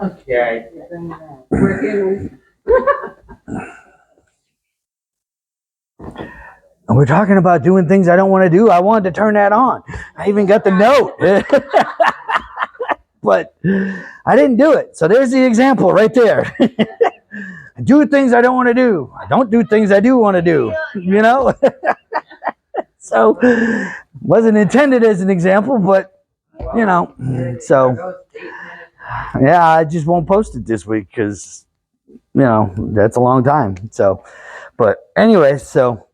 Okay. We're talking about doing things I don't want to do. I wanted to turn that on. I even got the note. But I didn't do it. So there's the example right there. I do things I don't want to do. I don't do things I do want to do. You know? So wasn't intended as an example, but you know. So yeah, I just won't post it this week because you know that's a long time. So, but anyway, so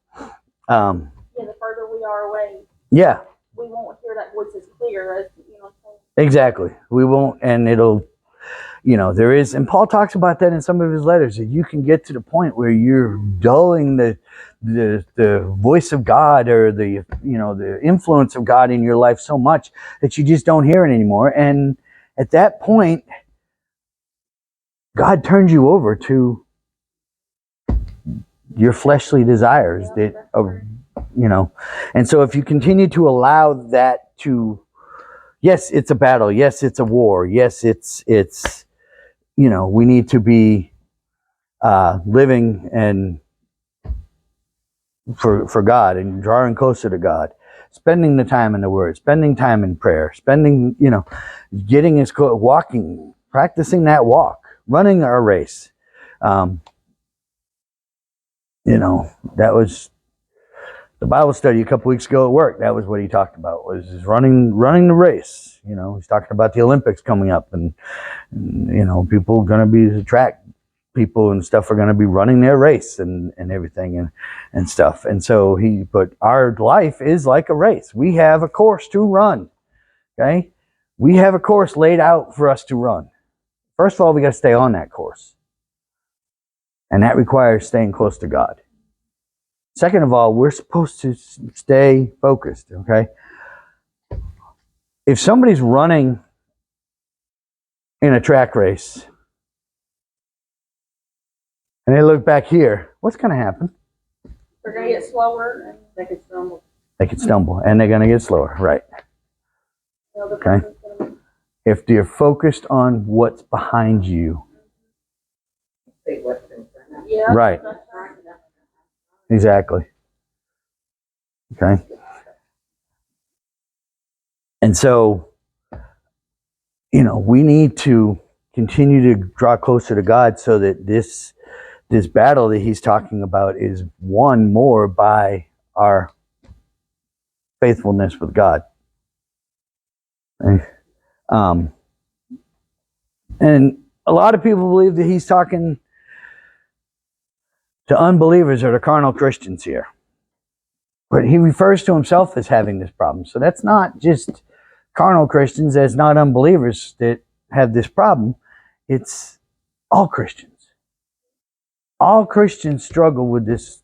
Yeah, the further we are away, yeah, we won't hear that voice as clear as, you know. exactly. We won't, and it'll, you know, there is, and Paul talks about that in some of his letters, that you can get to the point where you're dulling the voice of God, or the, you know, the influence of God in your life so much that you just don't hear it anymore. And at that point, God turns you over to your fleshly desires that are, you know. And so if you continue to allow that to, yes, it's a battle, yes, it's a war, yes, it's you know, we need to be living and for God and drawing closer to God, spending the time in the Word, spending time in prayer, spending, you know, getting his walking, practicing that walk, running our race. You know, that was the Bible study a couple weeks ago at work. That was what he talked about, was running the race. You know, he's talking about the Olympics coming up, and you know, people are going to be the track people and stuff are going to be running their race and everything and stuff. And so but our life is like a race. We have a course to run. Okay. We have a course laid out for us to run. First of all, we got to stay on that course. And that requires staying close to God. Second of all, we're supposed to stay focused. Okay. If somebody's running in a track race and they look back here, what's going to happen? They're going to get slower and they could stumble. They could stumble and they're going to get slower. Right. Okay. If you're focused on what's behind you. Yeah. Right. Exactly. Okay. And so, you know, we need to continue to draw closer to God so that this battle that he's talking about is won more by our faithfulness with God. And a lot of people believe that he's talking to unbelievers or to carnal Christians here. But he refers to himself as having this problem. So that's not just carnal Christians, that's not unbelievers that have this problem. It's all Christians. All Christians struggle with this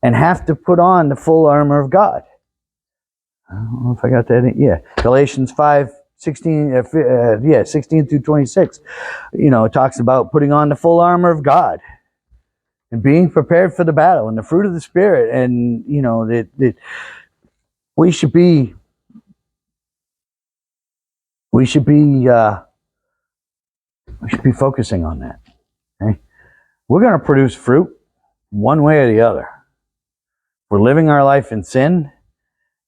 and have to put on the full armor of God. I don't know if I got that in. Yeah. Galatians 5:16, 16 through 26. You know, it talks about putting on the full armor of God and being prepared for the battle and the fruit of the Spirit. And, you know, that we should be focusing on that. Okay? We're going to produce fruit one way or the other. We're living our life in sin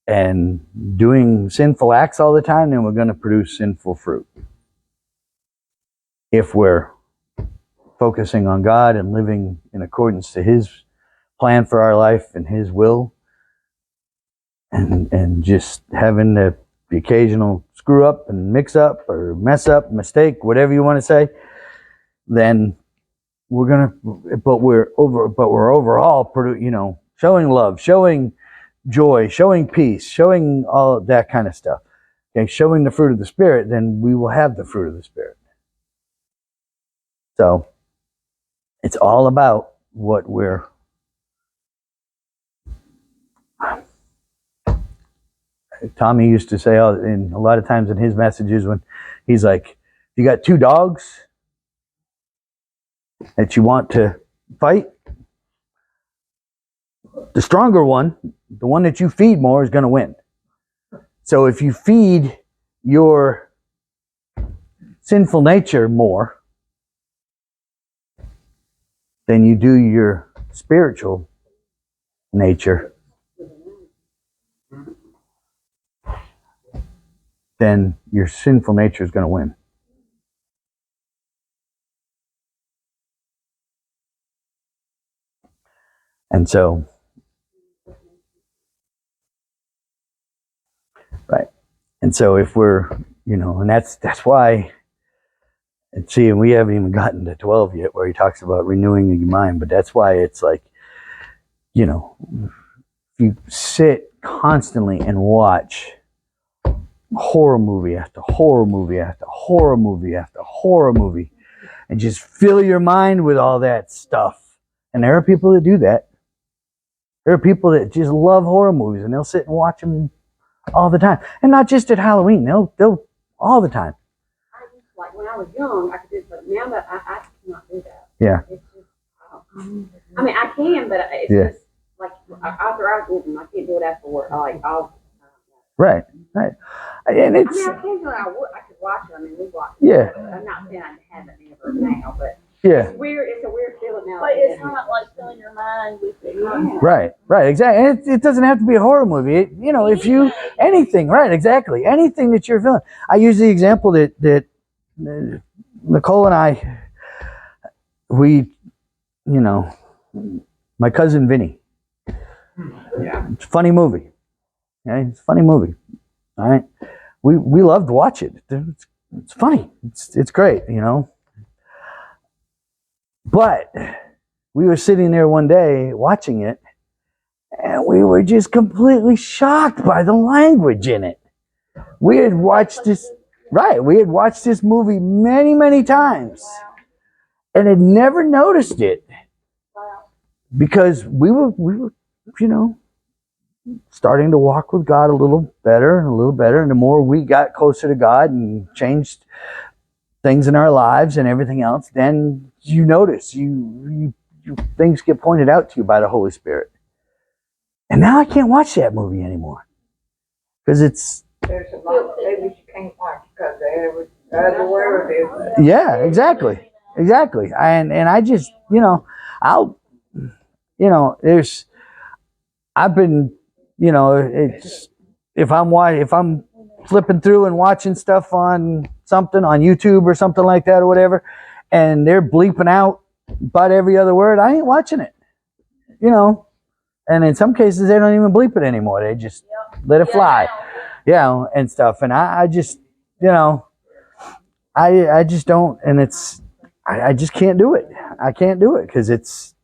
and doing sinful acts all the time, then we're going to produce sinful fruit. If we're focusing on God and living in accordance to his plan for our life and his will, and just having the occasional screw up and mix up or mess up, mistake, whatever you want to say, then we're overall, you know, showing love, showing joy, showing peace, showing all of that kind of stuff. Okay, showing the fruit of the Spirit, then we will have the fruit of the Spirit. So it's all about what we're. Tommy used to say, in a lot of times in his messages, when he's like, "You got two dogs that you want to fight. The stronger one, the one that you feed more, is going to win. So if you feed your sinful nature more than you do your spiritual nature, then your sinful nature is going to win. And so, right. And so if we're, and that's why, and see, and we haven't even gotten to 12 yet where he talks about renewing your mind, but that's why it's like, if you sit constantly and watch horror movie after horror movie after horror movie after horror movie and just fill your mind with all that stuff. And there are people that do that. There are people that just love horror movies and they'll sit and watch them all the time. And not just at Halloween, they'll all the time. Like when I was young, I could do it, but now that I cannot do that. Yeah. It's just, I mean, I can, but it's just like after I was with them, I can't do it after work. Right. And it's, occasionally I could watch it. I mean, we watch it. Yeah. I'm not saying I haven't ever now, but yeah. it's weird. It's a weird feeling now. But it's not like filling your mind with it. Yeah. Right, exactly. And it doesn't have to be a horror movie. If you, anything, right, exactly. Anything that you're feeling. I use the example that Nicole and I, we, my cousin Vinny. Yeah. It's a funny movie. Okay? It's a funny movie. All right. We love to watch it. It's funny. It's great, But we were sitting there one day watching it, and we were just completely shocked by the language in it. We had watched this, right? We had watched this movie many, many times, Wow. and had never noticed it Wow. because we were, starting to walk with God a little better and a little better. And the more we got closer to God and changed things in our lives and everything else, then you notice you things get pointed out to you by the Holy Spirit. And now I can't watch that movie anymore because There's a lot of movies you can't watch because they're aware of it. yeah, exactly. And I just, I've been, it's, if I'm flipping through and watching stuff on something on YouTube or something like that or whatever, and they're bleeping out about every other word, I ain't watching it, and in some cases they don't even bleep it anymore. They just let it fly, and stuff. And I just, I just don't, and it's, I just can't do it. I can't do it because it's,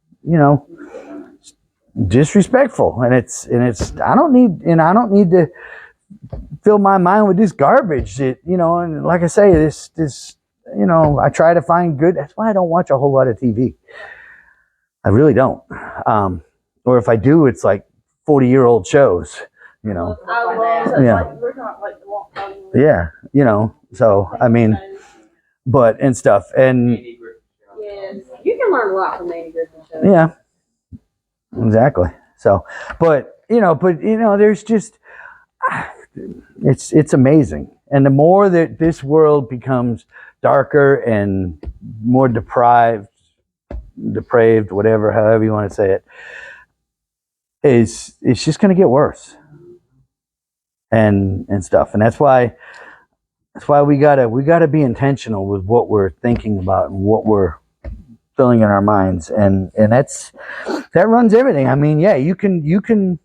disrespectful, and it's I don't need to fill my mind with this garbage that, and like I say, this I try to find good. That's why I don't watch a whole lot of TV. I really don't. Or if I do, it's like 40-year-old shows, I love it. Yeah. Like, we're talking like the Walt Disney. Yeah, so I mean, but and stuff, and Yes. You can learn a lot from Andy Griffin show. yeah, exactly. So, but there's just, it's amazing. And the more that this world becomes darker and more depraved, whatever, however you want to say it, it's just going to get worse. And stuff. And that's why we gotta be intentional with what we're thinking about and what we're filling in our minds. And that runs everything. I mean, yeah, you can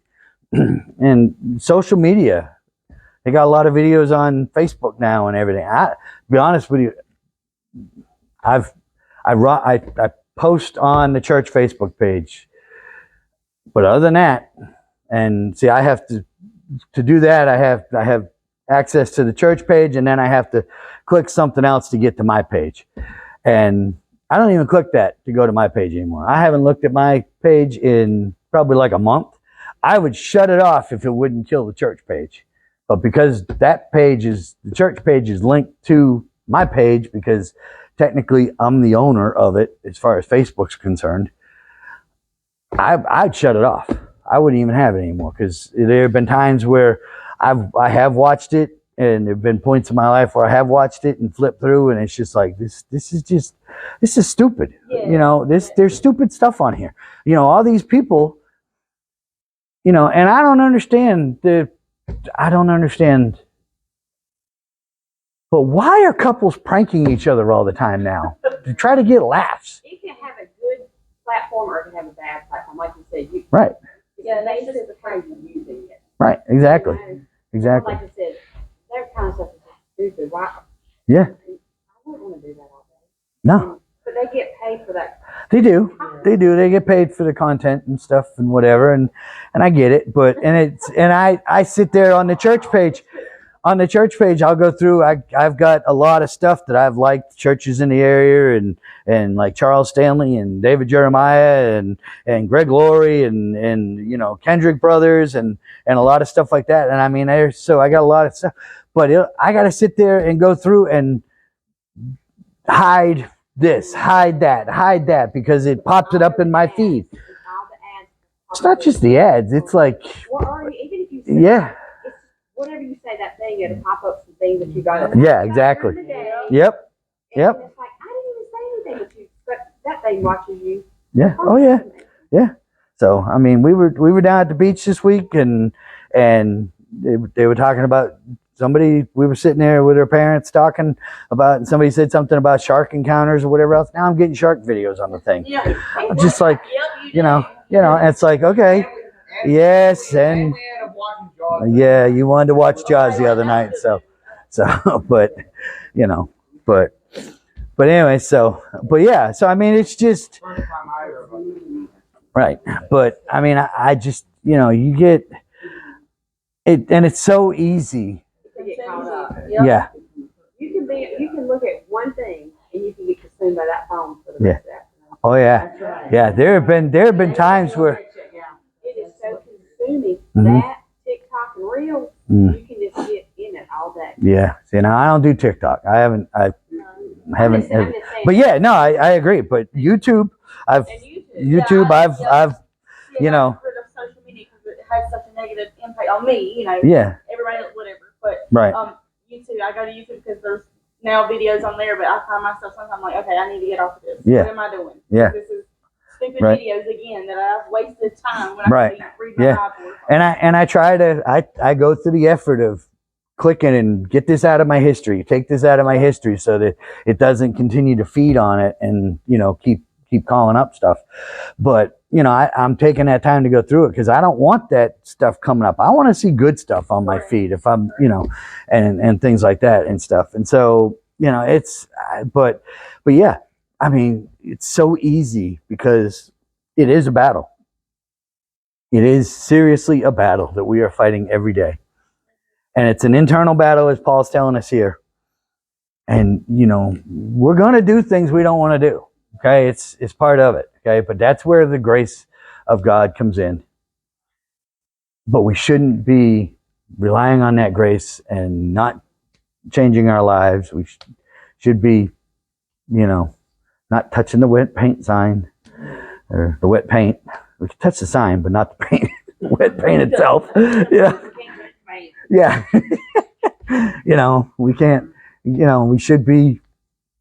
and social media. They got a lot of videos on Facebook now and everything. To be honest with you, I post on the church Facebook page, but other than that, and see, I have to do that. I have access to the church page, and then I have to click something else to get to my page, and I don't even click that to go to my page anymore. I haven't looked at my page in probably like a month. I would shut it off if it wouldn't kill the church page. But because the church page is linked to my page, because technically I'm the owner of it as far as Facebook's concerned, I'd shut it off. I wouldn't even have it anymore, because there have been times where I have watched it and there've been points in my life where I have watched it and flipped through, and it's just like this is stupid. Yeah. You know, there's stupid stuff on here. You know, all these people, you know, and I don't understand. But why are couples pranking each other all the time now to try to get laughs? It can have a good platform or it can have a bad platform, like you said. Right. Yeah, they just the phrase you're using it. Right. Exactly. You know, Exactly. Like I said, that kind of stuff is just stupid. Why? Yeah. I wouldn't want to do that all day. No, But they get paid for that. they do. They do. They get paid for the content and stuff and whatever, and I get it. But and I sit there on the church page. On the church page, I'll go through. I've got a lot of stuff that I've liked, churches in the area, and like Charles Stanley and David Jeremiah and Greg Laurie and you know, Kendrick Brothers and a lot of stuff like that. And I mean, so I got a lot of stuff, but I got to sit there and go through and hide this, hide that because it pops it up in my feed. All the ads. It's not just the ads. It's like, Or even if you say, yeah, it's, whatever you say that thing, it'll pop up some things that you got. Yeah, exactly. Yep. Yep. And it's like, I didn't even say anything, but that thing watches you. Yeah. Oh yeah. So I mean, we were down at the beach this week, and they were talking about somebody. We were sitting there with our parents talking about, and somebody said something about shark encounters or whatever else. Now I'm getting shark videos on the thing. Yeah. I'm just like, Yep, you know, and it's like, okay, yes, and we ended up watching Jaws. yeah, you wanted to watch Jaws the other night, so, but you know, but anyway, but yeah, so I mean, it's just. First time I heard about it. Right. But I mean, I just, you know, you get it, and it's so easy. To get caught up. Yeah. You can look at one thing and you can get consumed by that phone for the rest of the afternoon. Oh yeah. Yeah. There have been times where, It is so consuming. Mhm. That TikTok and Reels, Mm. you can just get in it all day. yeah. See, now I don't do TikTok. I haven't, I'm just saying, but yeah, no, I agree. But YouTube, and YouTube, I've, you know, For the social media, because it has such a negative impact on me. You know, yeah, everybody else, whatever. But right. YouTube, I go to YouTube because there's now videos on there, but I find myself sometimes like, okay, I need to get off of this. Yeah. What am I doing? Yeah. This is stupid Right. videos again that I've wasted time when I Right. could be reading Yeah. my Bible. And I try to, I go through the effort of clicking and get this out of my history, take this out of my history so that it doesn't continue to feed on it and, you know, keep calling up stuff. But, you know, I'm taking that time to go through it because I don't want that stuff coming up. I want to see good stuff on my feed if I'm, you know, and things like that and stuff. And so, you know, but yeah, I mean, it's so easy because it is a battle. It is seriously a battle that we are fighting every day. And it's an internal battle, as Paul's telling us here. And, you know, we're going to do things we don't want to do. Okay, it's part of it. Okay, but that's where the grace of God comes in. But we shouldn't be relying on that grace and not changing our lives. We should be, you know, not touching the wet paint sign or the wet paint. We can touch the sign, but not the paint, the wet paint itself. Yeah, yeah. You know, we can't. You know, we should be.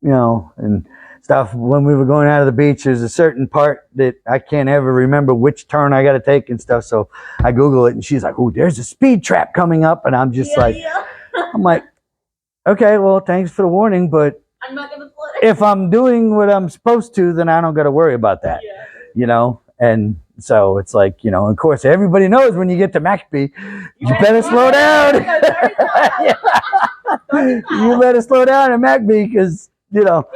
You know, and stuff. When we were going out of the beach, there's a certain part that I can't ever remember which turn I got to take and stuff. So I Google it, and she's like, "Oh, there's a speed trap coming up," and I'm just I'm like, "Okay, well, thanks for the warning, but I'm not gonna play. if I'm doing what I'm supposed to, then I don't got to worry about that." Yeah. You know, and so it's like, you know, of course, everybody knows when you get to McAfee, you better slow down. You better slow down at McAfee because, you know,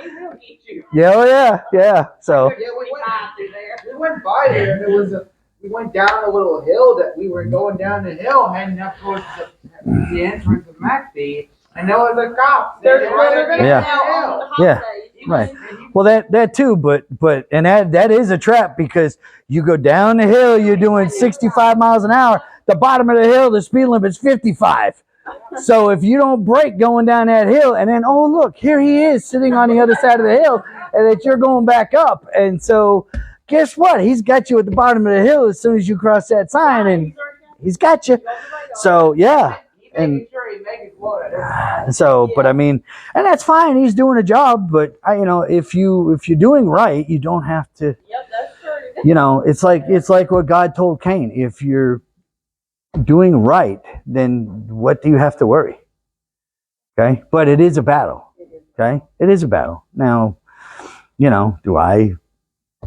yeah, oh yeah. So, Yeah, we went by there, and we went down a little hill that we were going down the hill, heading up towards the entrance of McAfee, and there was a cop. They're gonna Yeah. now on the Yeah. holidays. right. Well, that too, but and that is a trap because you go down the hill, you're doing 65 miles an hour. The bottom of the hill, the speed limit's 55. So if you don't brake going down that hill, and then, oh look, here he is sitting on the other side of the hill, and that you're going back up, and so guess what? He's got you at the bottom of the hill as soon as you cross that sign, and he's got you. So yeah, And making sure he makes his quota. so, but I mean, and that's fine. He's doing a job, but if you're doing right, you don't have to. Yep, that's true. It's like what God told Cain. If you're doing right, then what do you have to worry? Okay, but it is a battle. Okay, it is a battle. Now, do I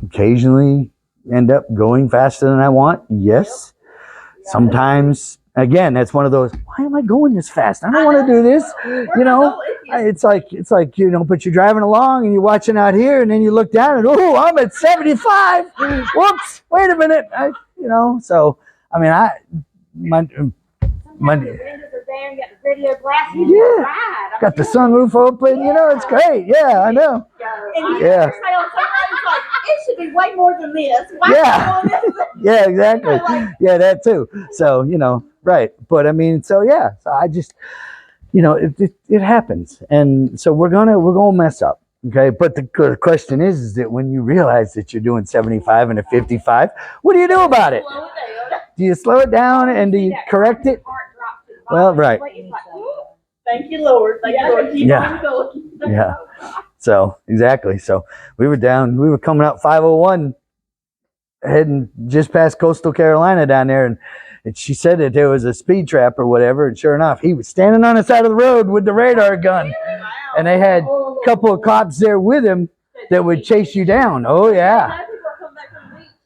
occasionally end up going faster than I want? Yes. Sometimes, again, that's one of those. Why am I going this fast? I don't want to do this. It's like but you're driving along and you're watching out here, and then you look down and I'm at 75. Whoops! Wait a minute. So I mean, my Sometimes the windows are down, got the video blast. You Yeah. just ride. got the sunroof open. It's great. Yeah, I know. And you Yeah. say on something, it's like, it should be way more than this. Why Yeah. are you doing this? Yeah, exactly. Yeah, that too. So, right. But I mean, so yeah. So I just, it happens. And so we're gonna mess up. Okay. But the question is that when you realize that you're doing 75 and a 55, what do you do about it? Slow it down. Do you slow it down and do you correct it? Heart drops to the Well, bottom. right. It's like, ooh. Thank you, Lord. Thank you, Lord. Keep Yeah. on going. Yeah. So exactly. So we were coming out 501 heading just past coastal Carolina down there, and she said that there was a speed trap or whatever, and sure enough, he was standing on the side of the road with the radar gun, and they had a couple of cops there with him that would chase you down. Oh yeah.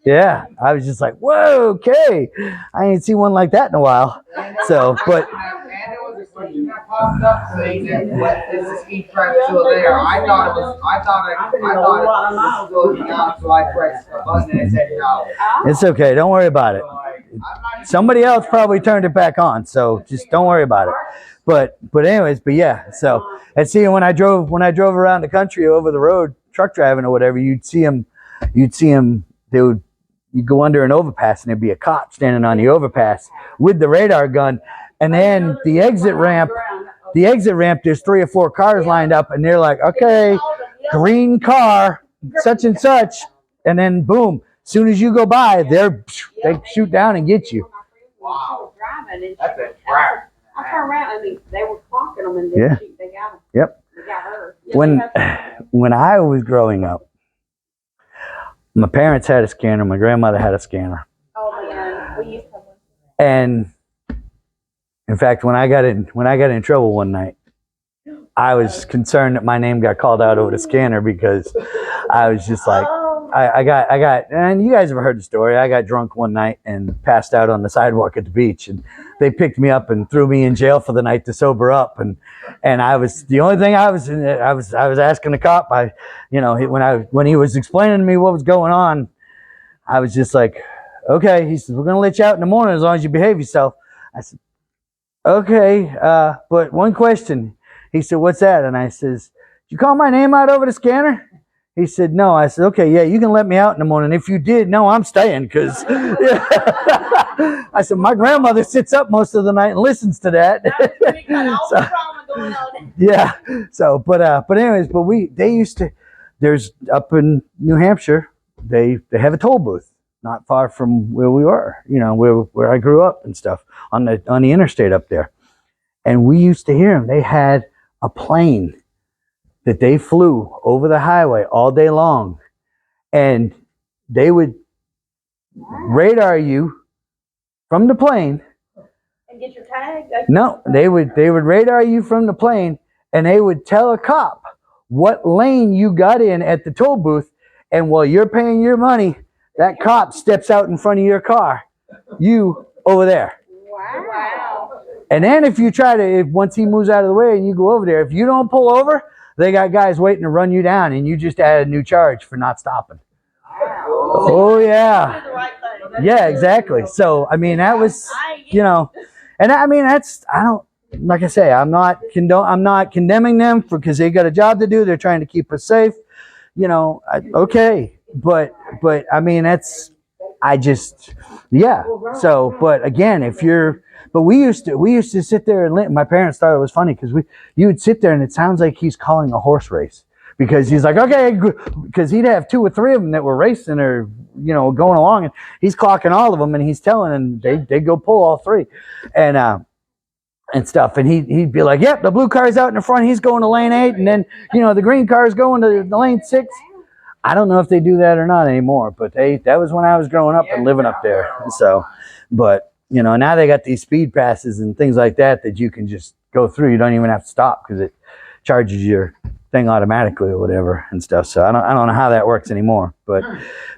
Yeah. I was just like, whoa, okay. I ain't seen one like that in a while. So, but And there was a question that popped up saying that what is the speed trap still there? I thought it was slowing down, so I pressed the button and it said no. it's okay. Don't worry about it. So, like, I'm not Somebody else probably turned it back on, so just don't worry about it. But anyways, but yeah. So and see, when I drove around the country over the road, truck driving or whatever, you'd see them. You'd go under an overpass and there'd be a cop standing on the overpass with the radar gun, and then the exit ramp. There's 3 or 4 cars lined up, and they're like, okay, green car, such and such, and then boom. As soon as you go by, they shoot down and get you. Wow. Driving and That's a trap. I turned around. I mean, they were clocking them and Yeah. they got them. Yep. They got her. When I was growing up, my parents had a scanner. My grandmother had a scanner. Oh man, we used to have one. And in fact, when I got in trouble one night, I was concerned that my name got called out over the scanner because I was just like, I got, and you guys have heard the story. I got drunk one night and passed out on the sidewalk at the beach, and they picked me up and threw me in jail for the night to sober up. And I was, the only thing I was asking the cop, when he was explaining to me what was going on, I was just like, okay. He said, we're going to let you out in the morning as long as you behave yourself. I said, okay. But one question. He said, what's that? And I says, did you call my name out over the scanner? He said, no. I said, okay, yeah, you can let me out in the morning. If you did, no, I'm staying because I said, my grandmother sits up most of the night and listens to that. We got all the drama going on. Yeah. So, but anyways, they used to, there's up in New Hampshire, they have a toll booth not far from where we were, where I grew up and stuff on the interstate up there. And we used to hear them. They had a plane that they flew over the highway all day long, and they would radar you from the plane. And get your tag. No, they would radar you from the plane, and they would tell a cop what lane you got in at the toll booth, and while you're paying your money, that cop steps out in front of your car, you over there. Wow. And then if you once he moves out of the way and you go over there, if you don't pull over, they got guys waiting to run you down, and you just add a new charge for not stopping. Oh yeah. Do the right thing. Yeah, exactly. So I mean, that was, and I mean, like I say, I'm not condemning them because they got a job to do. They're trying to keep us safe. Okay, but I mean, So, but again, we used to sit there and my parents thought it was funny because you would sit there and it sounds like he's calling a horse race because he's like, okay, because he'd have 2 or 3 of them that were racing or, going along, and he's clocking all of them and he's telling them they go pull all 3. And, and stuff. And he'd be like, yep, the blue car's out in the front. He's going to lane 8. And then, the green car's going to the lane 6. I don't know if they do that or not anymore, but that was when I was growing up and living up there. So, but, now they got these speed passes and things like that you can just go through. You don't even have to stop because it charges your thing automatically or whatever and stuff. So I don't know how that works anymore, but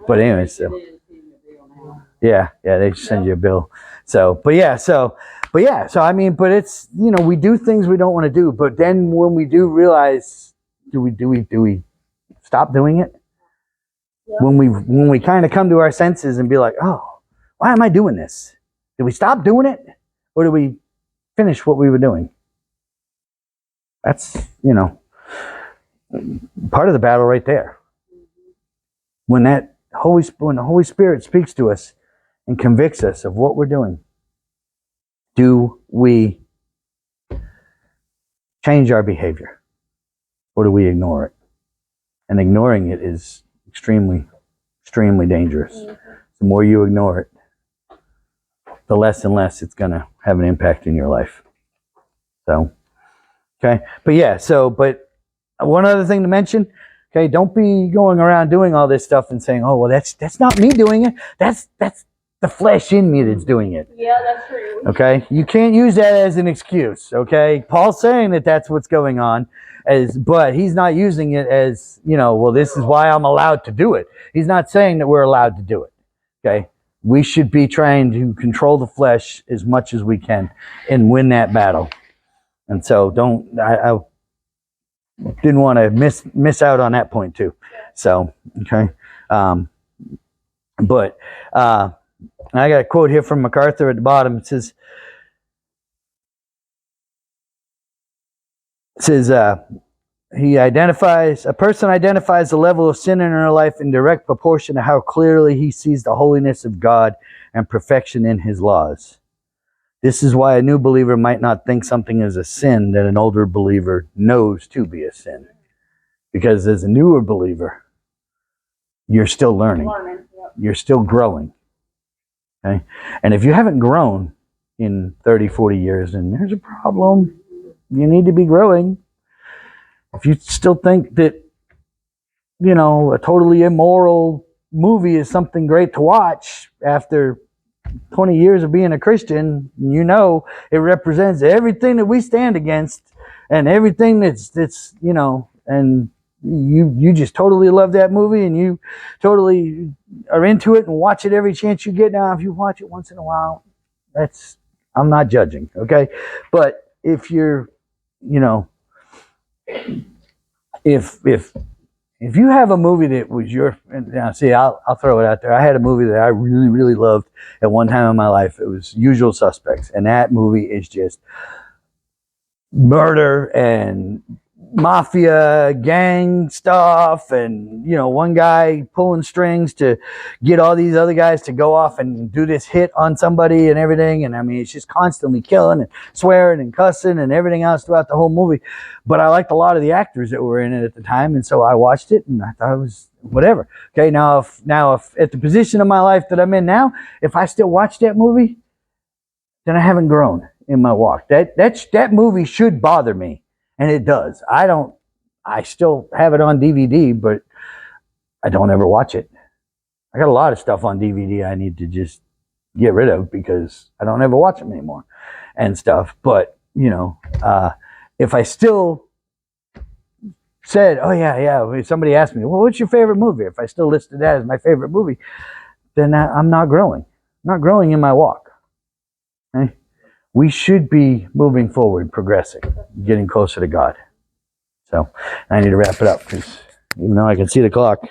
anyway, so yeah, they send you a bill. So, but I mean, but it's, we do things we don't want to do, but then when we do realize, do we stop doing it? Yeah. When we kind of come to our senses and be like, oh, why am I doing this? Did we stop doing it? Or did we finish what we were doing? That's, part of the battle right there. When the Holy Spirit speaks to us and convicts us of what we're doing, do we change our behavior? Or do we ignore it? And ignoring it is extremely, extremely dangerous. The more you ignore it, the less and less it's going to have an impact in your life. So, okay. But one other thing to mention, okay, don't be going around doing all this stuff and saying, oh, well, that's not me doing it. That's the flesh in me that's doing it. Yeah, that's true. Okay? You can't use that as an excuse, okay? Paul's saying that that's what's going on, but he's not using it as, well, this is why I'm allowed to do it. He's not saying that we're allowed to do it, okay? We should be trying to control the flesh as much as we can and win that battle. And so I didn't want to miss out on that point too. So, okay. But I got a quote here from MacArthur at the bottom. It says, a person identifies the level of sin in her life in direct proportion to how clearly he sees the holiness of God and perfection in his laws. This is why a new believer might not think something is a sin that an older believer knows to be a sin. Because as a newer believer, you're still learning. You're still growing. Okay? And if you haven't grown in 30, 40 years, then there's a problem. You need to be growing. If you still think that, a totally immoral movie is something great to watch after 20 years of being a Christian, it represents everything that we stand against and everything that's and you just totally love that movie and you totally are into it and watch it every chance you get. Now, if you watch it once in a while, I'm not judging, okay? But if you're, if you have a movie that was I'll throw it out there. I had a movie that I really, really loved at one time in my life. It was Usual Suspects. And that movie is just murder and mafia gang stuff and one guy pulling strings to get all these other guys to go off and do this hit on somebody and everything. And I mean, it's just constantly killing and swearing and cussing and everything else throughout the whole movie. But I liked a lot of the actors that were in it at the time, and so I watched it and I thought it was whatever. Okay, now if at the position of my life that I'm in now, if I still watch that movie, then I haven't grown in my walk. That movie should bother me. And it does. I still have it on DVD, but I don't ever watch it. I got a lot of stuff on DVD I need to just get rid of because I don't ever watch them anymore and stuff. But, if I still said, oh yeah, if somebody asked me, well, what's your favorite movie? If I still listed that as my favorite movie, then I'm not growing. I'm not growing in my walk. Okay? We should be moving forward, progressing, getting closer to God. So I need to wrap it up because even though I can see the clock,